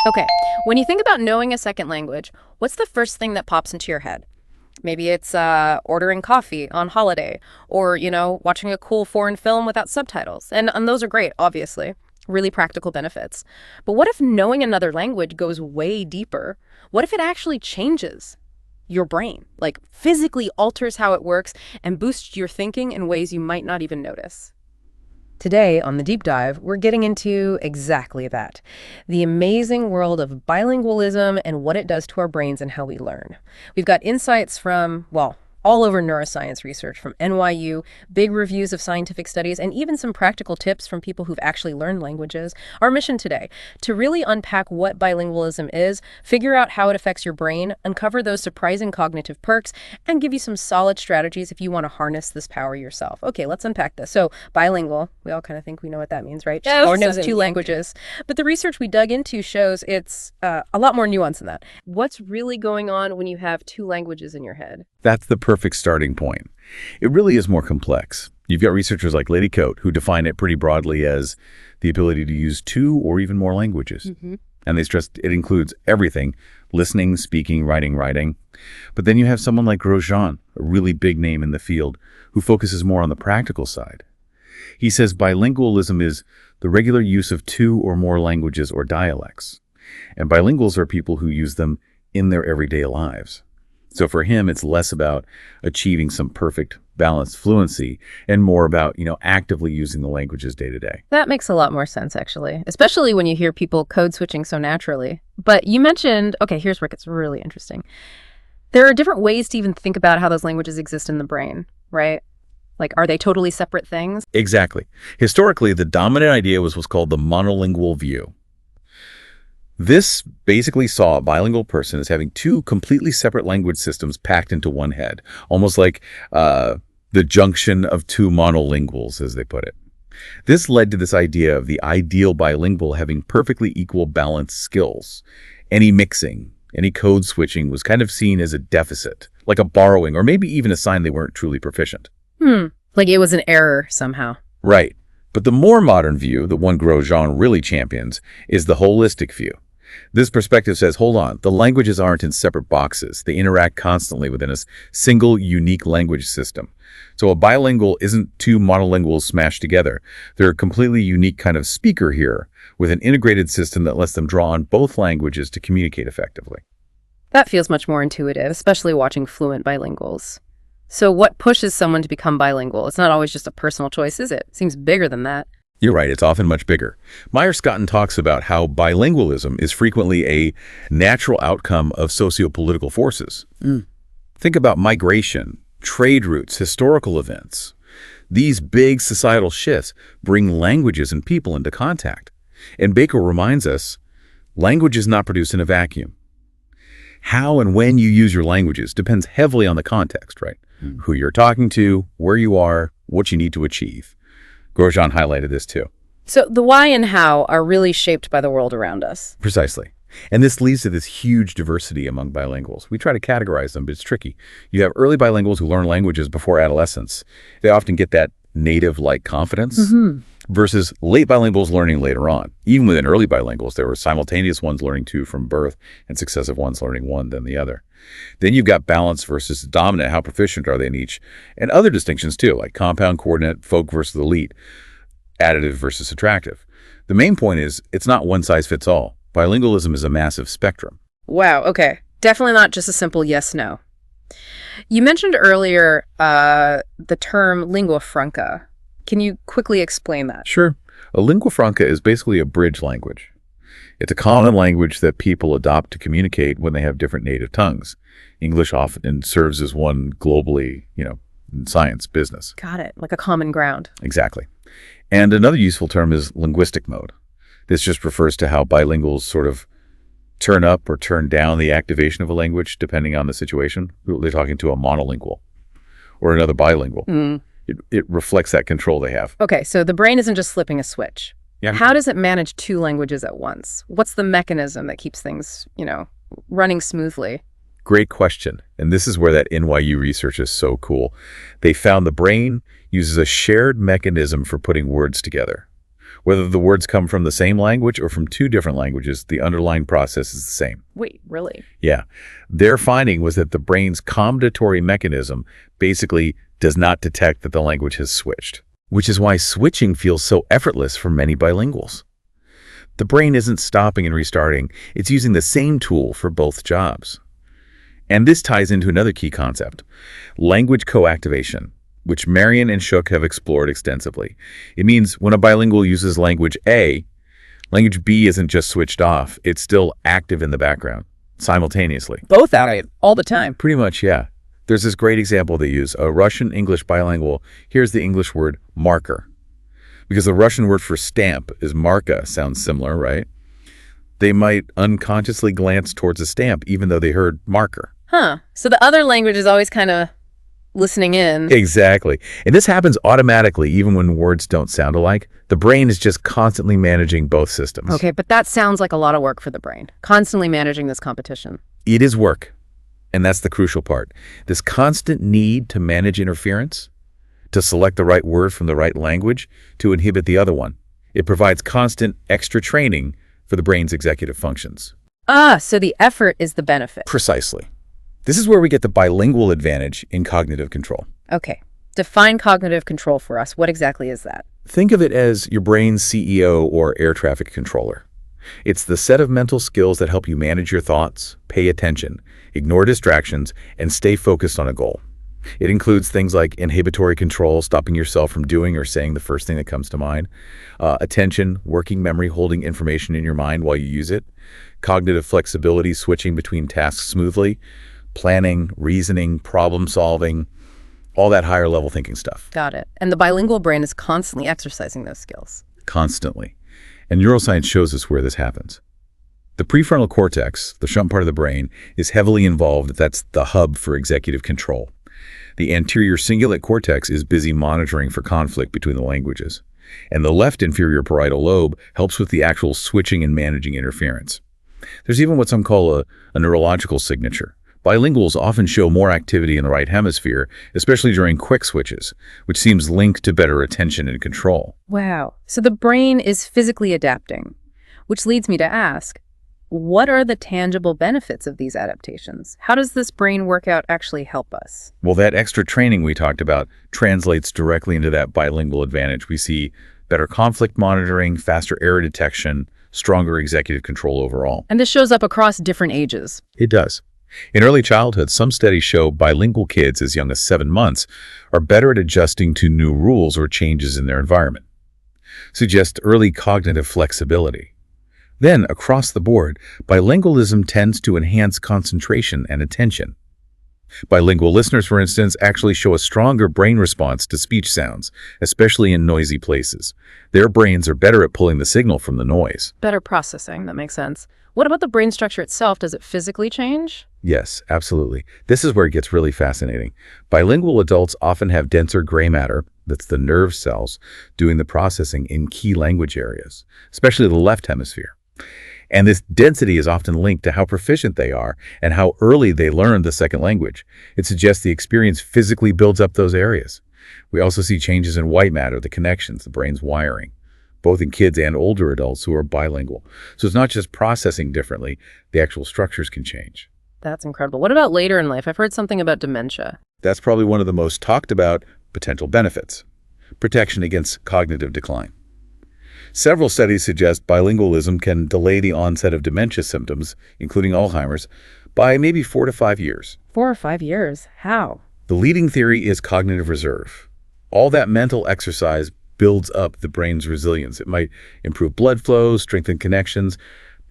Okay, when you think about knowing a second language, what's the first thing that pops into your head? Maybe it's ordering coffee on holiday or, watching a cool foreign film without subtitles. And those are great, obviously. Really practical benefits. But what if knowing another language goes way deeper? What if it actually changes your brain, like physically alters how it works and boosts your thinking in ways you might not even notice? Today on The Deep Dive, we're getting into exactly that. The amazing world of bilingualism and what it does to our brains and how we learn. We've got insights from, all over neuroscience research from NYU, big reviews of scientific studies, and even some practical tips from people who've actually learned languages. Our mission today, to really unpack what bilingualism is, figure out how it affects your brain, uncover those surprising cognitive perks, and give you some solid strategies if you want to harness this power yourself. Okay, let's unpack this. So, bilingual, we all kind of think we know what that means, right? Yeah, or knows two languages. But the research we dug into shows it's a lot more nuanced than that. What's really going on when you have two languages in your head? That's the perfect starting point. It really is more complex. You've got researchers like Lady Coate who define it pretty broadly as the ability to use two or even more languages. And they stress it includes everything: listening, speaking, writing. But then you have someone like Grosjean, a really big name in the field, who focuses more on the practical side. He says bilingualism is the regular use of two or more languages or dialects. And bilinguals are people who use them in their everyday lives. So for him, it's less about achieving some perfect balanced fluency and more about, actively using the languages day to day. That makes a lot more sense, actually, especially when you hear people code switching so naturally. But you mentioned, okay, here's where it gets really interesting. There are different ways to even think about how those languages exist in the brain, right? Like, are they totally separate things? Exactly. Historically, the dominant idea was what's called the monolingual view. This basically saw a bilingual person as having two completely separate language systems packed into one head, almost like the junction of two monolinguals, as they put it. This led to this idea of the ideal bilingual having perfectly equal balanced skills. Any mixing, any code switching was kind of seen as a deficit, like a borrowing, or maybe even a sign they weren't truly proficient. Like it was an error somehow. Right. But the more modern view, the one Grosjean really champions, is the holistic view. This perspective says, hold on, the languages aren't in separate boxes. They interact constantly within a single, unique language system. So a bilingual isn't two monolinguals smashed together. They're a completely unique kind of speaker here, with an integrated system that lets them draw on both languages to communicate effectively. That feels much more intuitive, especially watching fluent bilinguals. So what pushes someone to become bilingual? It's not always just a personal choice, is it? It seems bigger than that. You're right, it's often much bigger. Myers-Scotton talks about how bilingualism is frequently a natural outcome of socio-political forces. Think about migration, trade routes, historical events. These big societal shifts bring languages and people into contact. And Baker reminds us, language is not produced in a vacuum. How and when you use your languages depends heavily on the context, right? Who you're talking to, where you are, what you need to achieve. Grosjean highlighted this too. So the why and how are really shaped by the world around us. Precisely. And this leads to this huge diversity among bilinguals. We try to categorize them, but it's tricky. You have early bilinguals who learn languages before adolescence. They often get that native-like confidence versus late bilinguals learning later on. Even within early bilinguals, there were simultaneous ones learning two from birth and successive ones learning one, then the other. Then you've got balance versus dominant. How proficient are they in each? And other distinctions too, like compound coordinate, folk versus elite, additive versus subtractive. The main point is it's not one size fits all. Bilingualism is a massive spectrum. Wow, okay. Definitely not just a simple yes-no. You mentioned earlier the term lingua franca. Can you quickly explain that? Sure. A lingua franca is basically a bridge language. It's a common language that people adopt to communicate when they have different native tongues. English often serves as one globally, in science, business. Got it. Like a common ground. Exactly. And another useful term is linguistic mode. This just refers to how bilinguals sort of turn up or turn down the activation of a language depending on the situation. They're talking to a monolingual or another bilingual. It reflects that control they have. Okay, so the brain isn't just flipping a switch. Yeah. How does it manage two languages at once? What's the mechanism that keeps things, running smoothly? Great question. And this is where that NYU research is so cool. They found the brain uses a shared mechanism for putting words together. Whether the words come from the same language or from two different languages, the underlying process is the same. Wait, really? Yeah. Their finding was that the brain's combinatory mechanism basically does not detect that the language has switched, which is why switching feels so effortless for many bilinguals. The brain isn't stopping and restarting. It's using the same tool for both jobs. And this ties into another key concept, language coactivation, which Marion and Shook have explored extensively. It means when a bilingual uses language A, language B isn't just switched off, it's still active in the background, simultaneously. Both out all the time. Pretty much, yeah. There's this great example they use. A Russian-English bilingual hears the English word marker. Because the Russian word for stamp is marka, sounds similar, right? They might unconsciously glance towards a stamp even though they heard marker. Huh. So the other language is always kind of listening in. Exactly. And this happens automatically even when words don't sound alike. The brain is just constantly managing both systems. Okay, but that sounds like a lot of work for the brain, constantly managing this competition. It is work. And that's the crucial part. This constant need to manage interference, to select the right word from the right language, to inhibit the other one. It provides constant extra training for the brain's executive functions. So the effort is the benefit. Precisely. This is where we get the bilingual advantage in cognitive control. Okay. Define cognitive control for us. What exactly is that? Think of it as your brain's CEO or air traffic controller. It's the set of mental skills that help you manage your thoughts, pay attention, ignore distractions, and stay focused on a goal. It includes things like inhibitory control, stopping yourself from doing or saying the first thing that comes to mind, attention, working memory, holding information in your mind while you use it, cognitive flexibility, switching between tasks smoothly, planning, reasoning, problem solving, all that higher level thinking stuff. Got it. And the bilingual brain is constantly exercising those skills. Constantly. And neuroscience shows us where this happens. The prefrontal cortex, the front part of the brain, is heavily involved. That's the hub for executive control. The anterior cingulate cortex is busy monitoring for conflict between the languages. And the left inferior parietal lobe helps with the actual switching and managing interference. There's even what some call a neurological signature. Bilinguals often show more activity in the right hemisphere, especially during quick switches, which seems linked to better attention and control. Wow. So the brain is physically adapting, which leads me to ask, what are the tangible benefits of these adaptations? How does this brain workout actually help us? Well, that extra training we talked about translates directly into that bilingual advantage. We see better conflict monitoring, faster error detection, stronger executive control overall. And this shows up across different ages. It does. In early childhood, some studies show bilingual kids as young as 7 months are better at adjusting to new rules or changes in their environment. Suggest early cognitive flexibility. Then, across the board, bilingualism tends to enhance concentration and attention. Bilingual listeners, for instance, actually show a stronger brain response to speech sounds, especially in noisy places. Their brains are better at pulling the signal from the noise. Better processing, that makes sense. What about the brain structure itself? Does it physically change? Yes, absolutely. This is where it gets really fascinating. Bilingual adults often have denser gray matter, that's the nerve cells, doing the processing in key language areas, especially the left hemisphere. And this density is often linked to how proficient they are and how early they learn the second language. It suggests the experience physically builds up those areas. We also see changes in white matter, the connections, the brain's wiring, both in kids and older adults who are bilingual. So it's not just processing differently, the actual structures can change. That's incredible. What about later in life? I've heard something about dementia. That's probably one of the most talked about potential benefits. Protection against cognitive decline. Several studies suggest bilingualism can delay the onset of dementia symptoms, including Alzheimer's, by maybe 4 to 5 years. 4 or 5 years? How? The leading theory is cognitive reserve. All that mental exercise builds up the brain's resilience. It might improve blood flow, strengthen connections.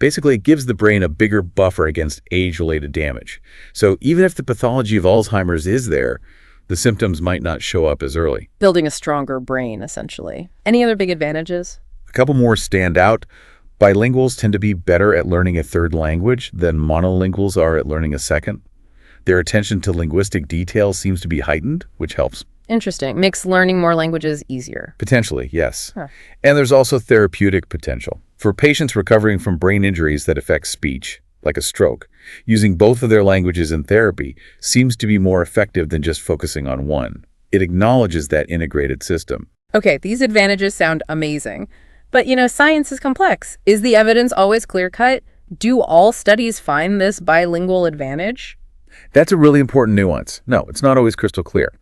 Basically, it gives the brain a bigger buffer against age-related damage. So even if the pathology of Alzheimer's is there, the symptoms might not show up as early. Building a stronger brain, essentially. Any other big advantages? A couple more stand out. Bilinguals tend to be better at learning a third language than monolinguals are at learning a second. Their attention to linguistic detail seems to be heightened, which helps. Interesting. Makes learning more languages easier. Potentially, yes. Huh. And there's also therapeutic potential. For patients recovering from brain injuries that affect speech, like a stroke, using both of their languages in therapy seems to be more effective than just focusing on one. It acknowledges that integrated system. Okay, these advantages sound amazing. But, science is complex. Is the evidence always clear-cut? Do all studies find this bilingual advantage? That's a really important nuance. No, it's not always crystal clear.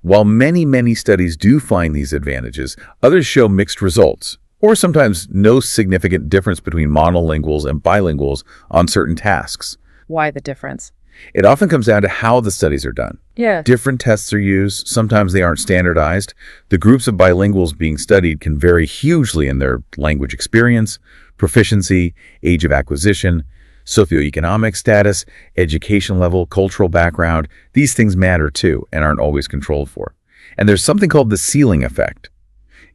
While many, many studies do find these advantages, others show mixed results, or sometimes no significant difference between monolinguals and bilinguals on certain tasks. Why the difference? It often comes down to how the studies are done. Yeah. Different tests are used. Sometimes they aren't standardized. The groups of bilinguals being studied can vary hugely in their language experience, proficiency, age of acquisition, socioeconomic status, education level, cultural background. These things matter too and aren't always controlled for. And there's something called the ceiling effect.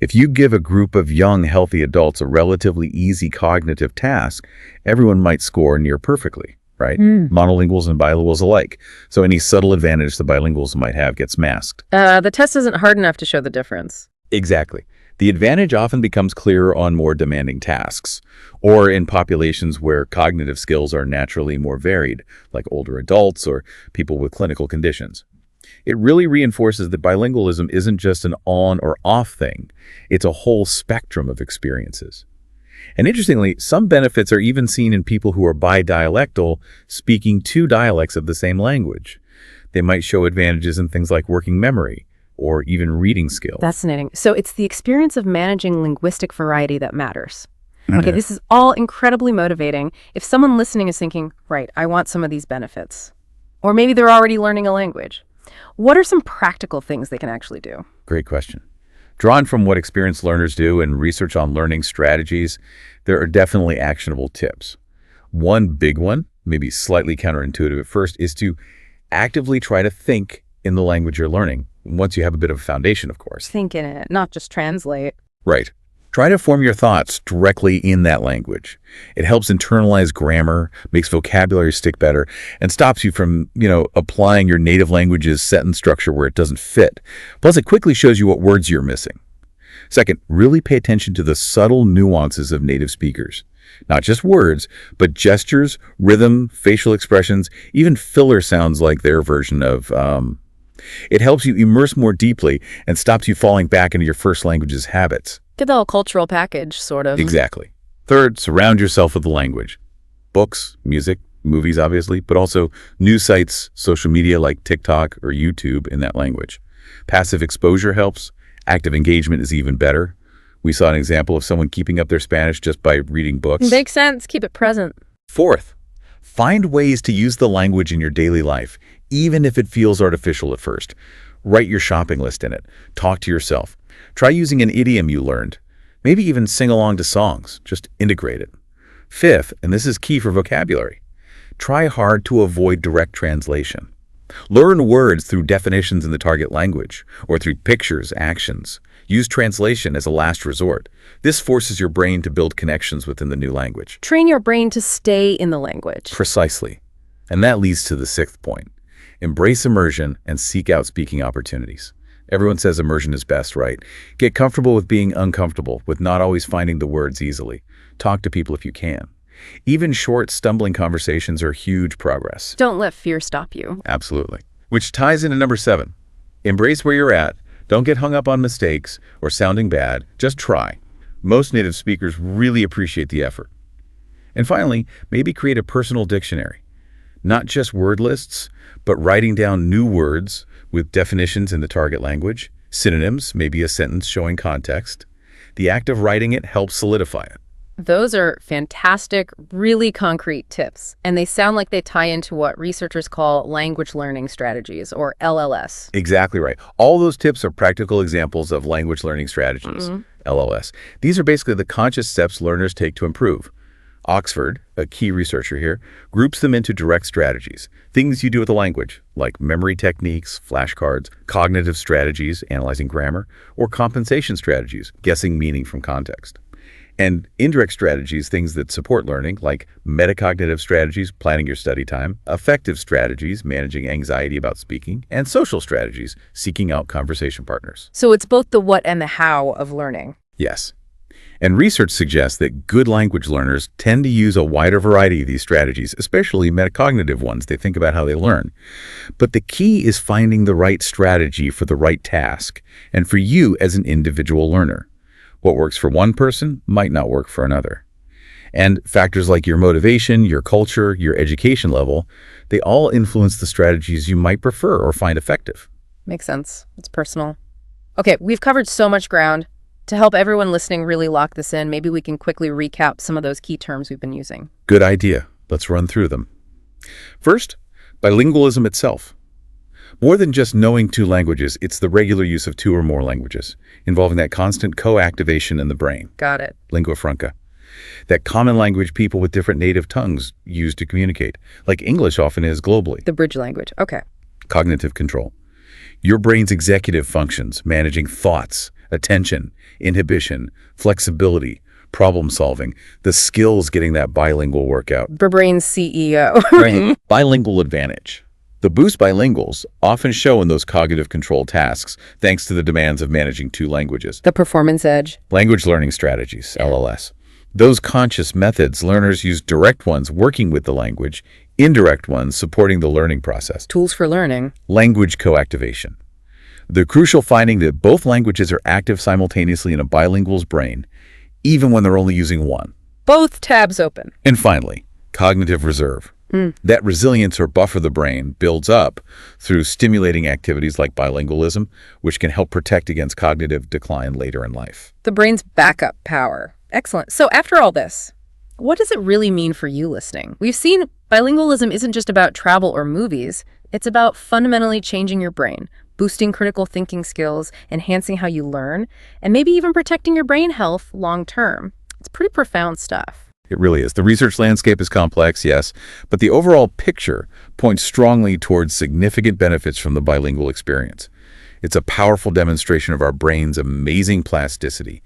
If you give a group of young, healthy adults a relatively easy cognitive task, everyone might score near perfectly, right? Monolinguals and bilinguals alike. So any subtle advantage the bilinguals might have gets masked. The test isn't hard enough to show the difference. Exactly. The advantage often becomes clearer on more demanding tasks, or in populations where cognitive skills are naturally more varied, like older adults or people with clinical conditions. It really reinforces that bilingualism isn't just an on or off thing. It's a whole spectrum of experiences. And interestingly, some benefits are even seen in people who are bidialectal, speaking two dialects of the same language. They might show advantages in things like working memory, or even reading skills. Fascinating. So it's the experience of managing linguistic variety that matters. Okay, this is all incredibly motivating. If someone listening is thinking, right, I want some of these benefits, or maybe they're already learning a language, what are some practical things they can actually do? Great question. Drawn from what experienced learners do and research on learning strategies, there are definitely actionable tips. One big one, maybe slightly counterintuitive at first, is to actively try to think in the language you're learning, once you have a bit of a foundation, of course. Think in it, not just translate. Right. Try to form your thoughts directly in that language. It helps internalize grammar, makes vocabulary stick better, and stops you from, applying your native language's sentence structure where it doesn't fit. Plus, it quickly shows you what words you're missing. Second, really pay attention to the subtle nuances of native speakers. Not just words, but gestures, rhythm, facial expressions, even filler sounds like their version of, It helps you immerse more deeply and stops you falling back into your first language's habits. Get the whole cultural package, sort of. Exactly. Third, surround yourself with the language. Books, music, movies, obviously, but also news sites, social media like TikTok or YouTube in that language. Passive exposure helps. Active engagement is even better. We saw an example of someone keeping up their Spanish just by reading books. Makes sense. Keep it present. Fourth, find ways to use the language in your daily life, even if it feels artificial at first. Write your shopping list in it. Talk to yourself. Try using an idiom you learned. Maybe even sing along to songs. Just integrate it. Fifth, and this is key for vocabulary, try hard to avoid direct translation. Learn words through definitions in the target language, or through pictures, actions. Use translation as a last resort. This forces your brain to build connections within the new language. Train your brain to stay in the language. Precisely. And that leads to the sixth point. Embrace immersion and seek out speaking opportunities. Everyone says immersion is best, right? Get comfortable with being uncomfortable, with not always finding the words easily. Talk to people if you can. Even short, stumbling conversations are huge progress. Don't let fear stop you. Absolutely. Which ties into number 7. Embrace where you're at. Don't get hung up on mistakes or sounding bad. Just try. Most native speakers really appreciate the effort. And finally, maybe create a personal dictionary. Not just word lists, but writing down new words with definitions in the target language, synonyms, maybe a sentence showing context. The act of writing it helps solidify it. Those are fantastic, really concrete tips, and they sound like they tie into what researchers call language learning strategies, or LLS. Exactly right. All those tips are practical examples of language learning strategies, LLS. These are basically the conscious steps learners take to improve. Oxford, a key researcher here, groups them into direct strategies, things you do with the language, like memory techniques, flashcards, cognitive strategies, analyzing grammar, or compensation strategies, guessing meaning from context. And indirect strategies, things that support learning, like metacognitive strategies, planning your study time, affective strategies, managing anxiety about speaking, and social strategies, seeking out conversation partners. So it's both the what and the how of learning. Yes. And research suggests that good language learners tend to use a wider variety of these strategies, especially metacognitive ones. They think about how they learn. But the key is finding the right strategy for the right task and for you as an individual learner. What works for one person might not work for another. And factors like your motivation, your culture, your education level, they all influence the strategies you might prefer or find effective. Makes sense. It's personal. Okay, we've covered so much ground. To help everyone listening really lock this in, maybe we can quickly recap some of those key terms we've been using. Good idea. Let's run through them. First, bilingualism itself. More than just knowing two languages, it's the regular use of two or more languages, involving that constant co-activation in the brain. Got it. Lingua franca. That common language people with different native tongues use to communicate, like English often is globally. The bridge language. Okay. Cognitive control. Your brain's executive functions, managing thoughts, attention, inhibition, flexibility, problem solving, the skills getting that bilingual workout. The brain's CEO. Right. Bilingual advantage. The boost bilinguals often show in those cognitive control tasks thanks to the demands of managing two languages. The performance edge. Language learning strategies, LLS. Those conscious methods, learners use direct ones working with the language, indirect ones supporting the learning process. Tools for learning. Language co-activation. The crucial finding that both languages are active simultaneously in a bilingual's brain, even when they're only using one. Both tabs open. And finally, cognitive reserve. That resilience or buffer the brain builds up through stimulating activities like bilingualism, which can help protect against cognitive decline later in life. The brain's backup power. Excellent. So after all this, what does it really mean for you listening? We've seen bilingualism isn't just about travel or movies. It's about fundamentally changing your brain, boosting critical thinking skills, enhancing how you learn, and maybe even protecting your brain health long term. It's pretty profound stuff. It really is. The research landscape is complex, yes, but the overall picture points strongly towards significant benefits from the bilingual experience. It's a powerful demonstration of our brain's amazing plasticity,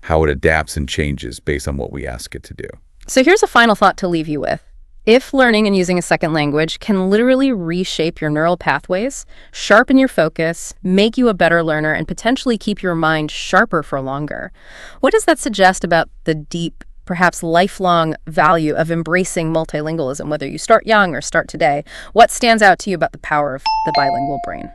how it adapts and changes based on what we ask it to do. So here's a final thought to leave you with. If learning and using a second language can literally reshape your neural pathways, sharpen your focus, make you a better learner, and potentially keep your mind sharper for longer, what does that suggest about the deep, perhaps lifelong value of embracing multilingualism, whether you start young or start today? What stands out to you about the power of the bilingual brain?